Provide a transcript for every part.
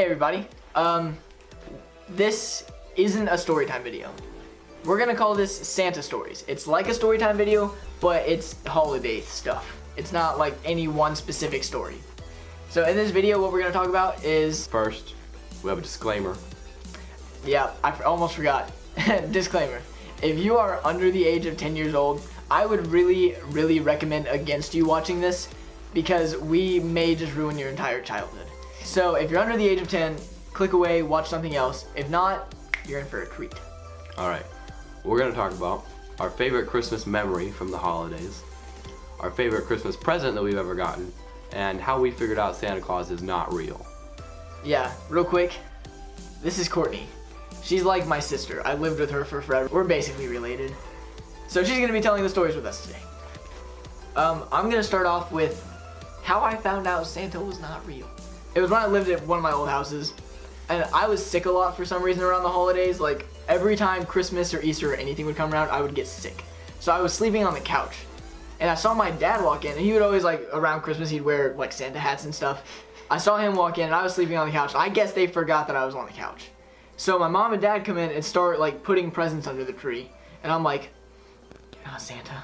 Hey everybody, this isn't a storytime video. We're gonna call this Santa Stories. It's like a storytime video, but it's holiday stuff. It's not like any one specific story. So in this video, what we're gonna talk about is... First, we have a disclaimer. Yeah, I almost forgot. Disclaimer. If you are under the age of 10 years old, I would really recommend against you watching this because we may just ruin your entire childhood. So if you're under the age of 10, click away, watch something else. If not, you're in for a treat. Alright, we're going to talk about our favorite Christmas memory from the holidays, our favorite Christmas present that we've ever gotten, and how we figured out Santa Claus is not real. Yeah, real quick, this is Courtney. She's like my sister. I lived with her for forever. We're basically related. So she's going to be telling the stories with us today. I'm going to start off with how I found out Santa was not real. It was when I lived at one of my old houses, and I was sick a lot for some reason around the holidays. Like, every time Christmas or Easter or anything would come around, I would get sick. So I was sleeping on the couch, and I saw my dad walk in, and he would always, like, around Christmas, he'd wear, like, Santa hats and stuff. I saw him walk in, and I was sleeping on the couch. I guess they forgot that I was on the couch. So my mom and dad come in and start, like, putting presents under the tree, and I'm like, Santa,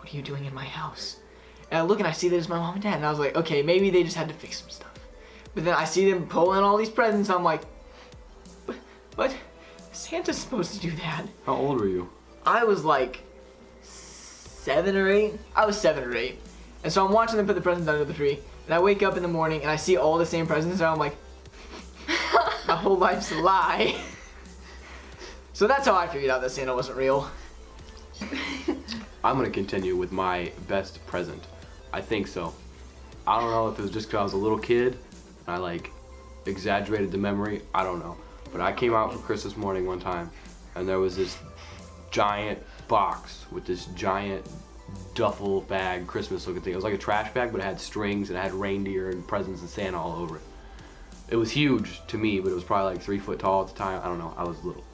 what are you doing in my house? And I look and I see that it's my mom and dad, and I was like, okay, maybe they just had to fix some stuff. But then I see them pulling all these presents, I'm like, but Santa's supposed to do that. How old were you? I was like 7 or 8. I was 7 or 8. And so I'm watching them put the presents under the tree, and I wake up in the morning and I see all the same presents, and I'm like, my whole life's a lie. So that's how I figured out that Santa wasn't real. I'm going to continue with my best present. I think so. I don't know if it was just because I was a little kid and I like exaggerated the memory. I don't know. But I came out for Christmas morning one time and there was this giant box with this giant duffel bag Christmas looking thing. It was like a trash bag, but it had strings and it had reindeer and presents and Santa all over it. It was huge to me, but it was probably like 3 foot tall at the time. I don't know. I was little.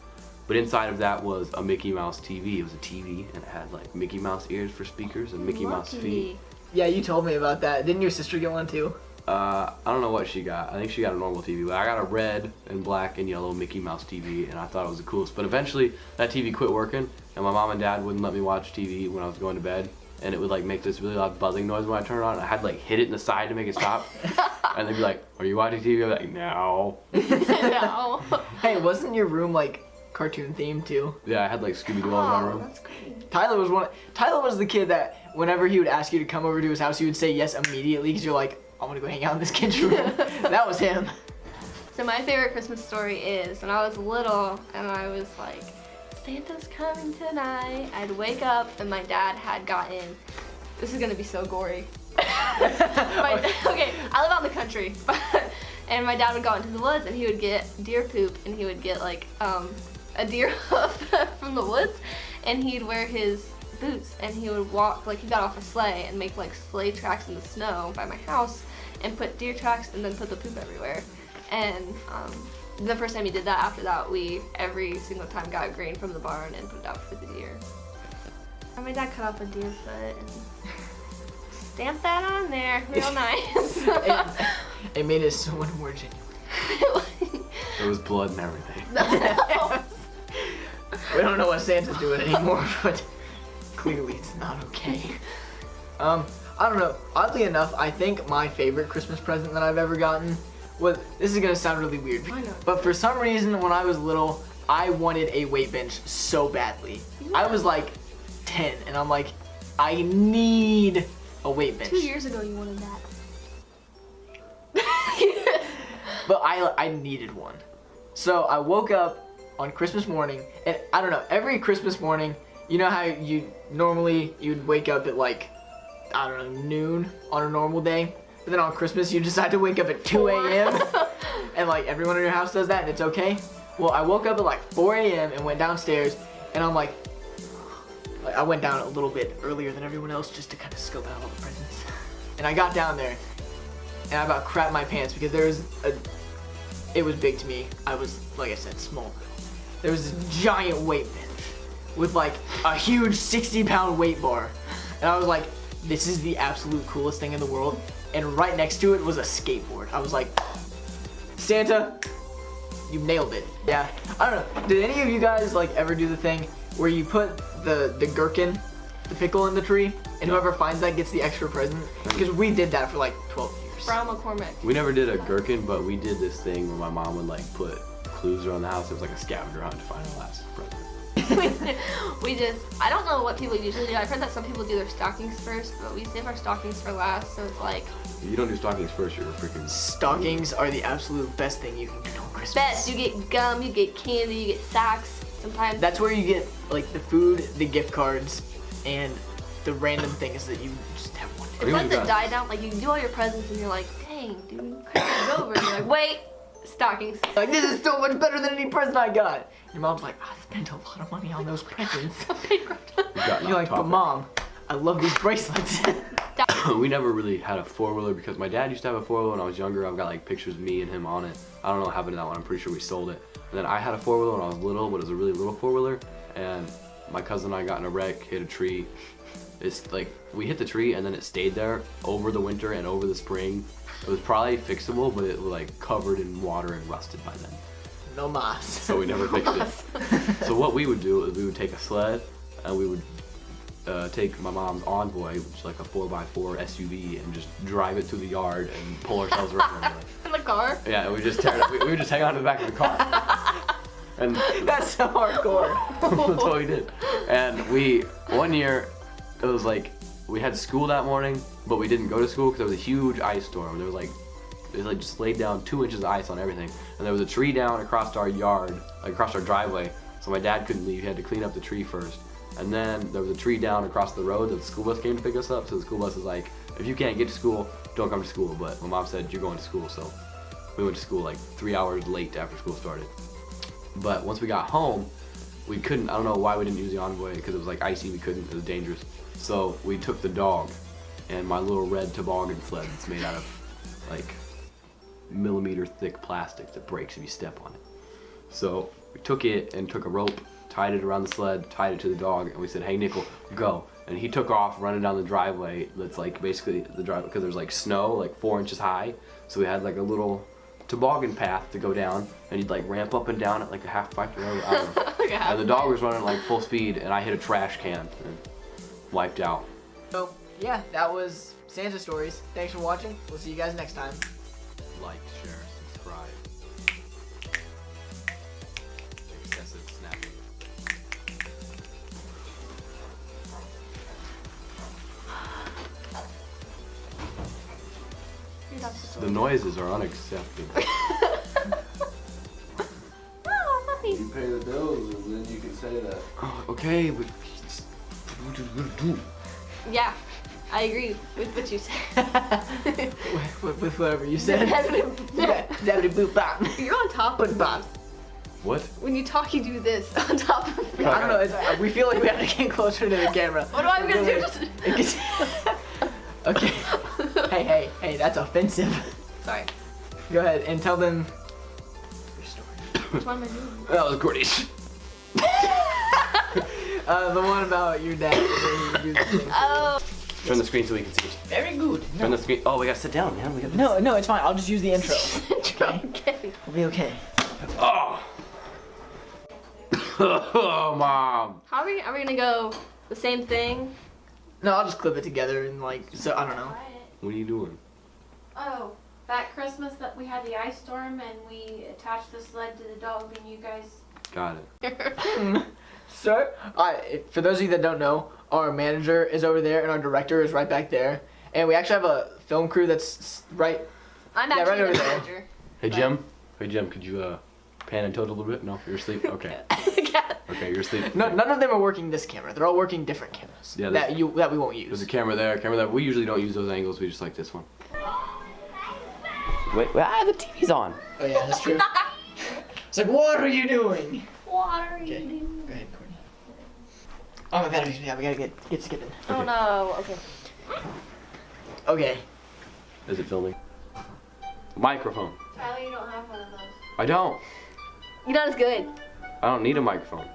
But inside of that was a Mickey Mouse TV. It was a TV and it had like Mickey Mouse ears for speakers and Mickey Mouse feet. Yeah, you told me about that. Didn't your sister get one too? I don't know what she got. I think she got a normal TV, but I got a red and black and yellow Mickey Mouse TV, and I thought it was the coolest. But eventually, that TV quit working, and my mom and dad wouldn't let me watch TV when I was going to bed, and it would like make this really loud buzzing noise when I turned it on, and I had to like hit it in the side to make it stop. And they'd be like, "Are you watching TV?" I'd be like, "No." No. Hey, wasn't your room like cartoon themed too? Yeah, I had like Scooby-Doo all in my room. That's great. Tyler was the kid that whenever he would ask you to come over to his house, you would say yes immediately because you're like, I want to go hang out in this kid's room. That was him. So my favorite Christmas story is when I was little and I was like, Santa's coming tonight. I'd wake up and my dad had gotten, this is gonna be so gory. Okay, I live out in the country, and my dad would go into the woods and he would get deer poop and he would get like a deer hoof from the woods, and he'd wear his boots and he would walk, like he got off a sleigh and make like sleigh tracks in the snow by my house and put deer tracks and then put the poop everywhere. And the first time he did that, after that we every single time got grain from the barn and put it out for the deer. And my dad cut off a deer foot and stamped that on there real nice. It made it so much more genuine. There was blood and everything. We don't know what Santa's doing anymore, but clearly it's not okay. I don't know. Oddly enough, I think my favorite Christmas present that I've ever gotten was, this is gonna sound really weird, but for some reason when I was little, I wanted a weight bench so badly. Yeah. I was like 10, and I'm like, I need a weight bench. 2 years ago you wanted that. But I needed one. So I woke up on Christmas morning, and I don't know, every Christmas morning, you know how you'd wake up at like, I don't know, noon on a normal day, but then on Christmas you decide to wake up at 2 a.m. and like everyone in your house does that and it's okay? Well, I woke up at like 4 a.m. and went downstairs, and I'm like, I went down a little bit earlier than everyone else just to kind of scope out all the presents. And I got down there, and I about crapped my pants because it was big to me. I was, like I said, small. There was this giant weight bench with like a huge 60-pound weight bar. And I was like, this is the absolute coolest thing in the world. And right next to it was a skateboard. I was like, Santa, you nailed it. Yeah, I don't know. Did any of you guys like ever do the thing where you put the gherkin, the pickle in the tree, and whoever finds that gets the extra present? Because we did that for like 12 years. Brown McCormick. We never did a gherkin, but we did this thing where my mom would like put clues around the house. It was like a scavenger hunt to find the last present. I don't know what people usually do. I've heard that some people do their stockings first, but we save our stockings for last, so it's like, You don't do stockings first, you're a freaking... Stockings are the absolute best thing you can get on Christmas. best. You get gum, you get candy, you get socks. Sometimes That's where you get like the food, the gift cards, and the random things that you just have one day. it's like the die down, like you do all your presents and you're like, dang, dude, Christmas is over. And you're like, wait, stockings. Like, this is so much better than any present I got. Your mom's like, I spent a lot of money on those presents. You're like, but mom, I love these bracelets. We never really had a four-wheeler because my dad used to have a four-wheeler when I was younger. I've got like pictures of me and him on it. I don't know what happened to that one. I'm pretty sure we sold it. And then I had a four-wheeler when I was little, but it was a really little four-wheeler. And my cousin and I got in a wreck, hit a tree. It's like, we hit the tree and then it stayed there over the winter and over the spring. It was probably fixable, but it was like covered in water and rusted by then. No mas. So we never fixed it. So what we would do is we would take a sled and we would take my mom's Envoy, which is like a 4x4 SUV, and just drive it through the yard and pull ourselves around everywhere. In the car? Yeah, and we just tear it up. We would just hang on to the back of the car. And That's so hardcore. that's what we did. And one year, it was like, we had school that morning, but we didn't go to school because there was a huge ice storm. It was like just laid down 2 inches of ice on everything. And there was a tree down across our yard, like across our driveway. So my dad couldn't leave, he had to clean up the tree first. And then there was a tree down across the road that the school bus came to pick us up. So the school bus was like, if you can't get to school, don't come to school. But my mom said, you're going to school. So we went to school like 3 hours late after school started. But once we got home, we couldn't, I don't know why we didn't use the Envoy, because it was like icy, we couldn't, it was dangerous. So we took the dog and my little red toboggan sled that's made out of like millimeter thick plastic that breaks if you step on it. So we took it and took a rope, tied it around the sled, tied it to the dog, and we said, hey Nickel, go. And he took off running down the driveway that's like basically the driveway, because there's like snow like 4 inches high. So we had like a little toboggan path to go down, and he'd like ramp up and down at like a half pipe or whatever, I don't know. And the dog was running like full speed, and I hit a trash can and wiped out. So, yeah, that was Santa Stories. Thanks for watching. We'll see you guys next time. Like, share, subscribe. Excessive snapping. The noises are unacceptable. Oh, puppy. You pay the bills and then you can say that. Oh, okay, but what do you do? Yeah, I agree with what you said. with whatever you said. Zabbity boop bop. You're on top of Bop. things. What? When you talk, you do this on top of me. I don't know. We feel like we have to get closer to the camera. What am I gonna do? Just... Okay. Hey, that's offensive. Sorry. Go ahead and tell them your story. Which one am I doing? That was Courtney's. The one about your dad. Where you do the thing. Oh. Turn the screen so we can see. Very good. Turn the screen. Oh, we gotta sit down, man. We gotta. No, it's fine. I'll just use the intro. Okay. We'll be okay. Oh. Oh, mom. How are we gonna go the same thing? No, I'll just clip it together and like, so I don't know. What are you doing? Oh, that Christmas that we had the ice storm and we attached the sled to the dog and you guys... Got it. Sir, for those of you that don't know, our manager is over there and our director is right back there. And we actually have a film crew that's right. I'm Yeah, actually right over the there. manager. Hey, Jim. Hey, Jim, could you pan and tilt a little bit? No, you're asleep? Okay. Okay, you're asleep. No, none of them are working this camera. They're all working different cameras. Yeah, that we won't use. There's a camera there, camera there. We usually don't use those angles. We just like this one. Wait, the TV's on. Oh yeah, that's true. It's like, what are you doing? What are Okay, you doing? go ahead, Courtney. Oh my batteries, yeah, we gotta get skipping. Oh no, okay. Okay. Is it filming? Microphone. Tyler, you don't have one of those. I don't. You're not as good. I don't need a microphone.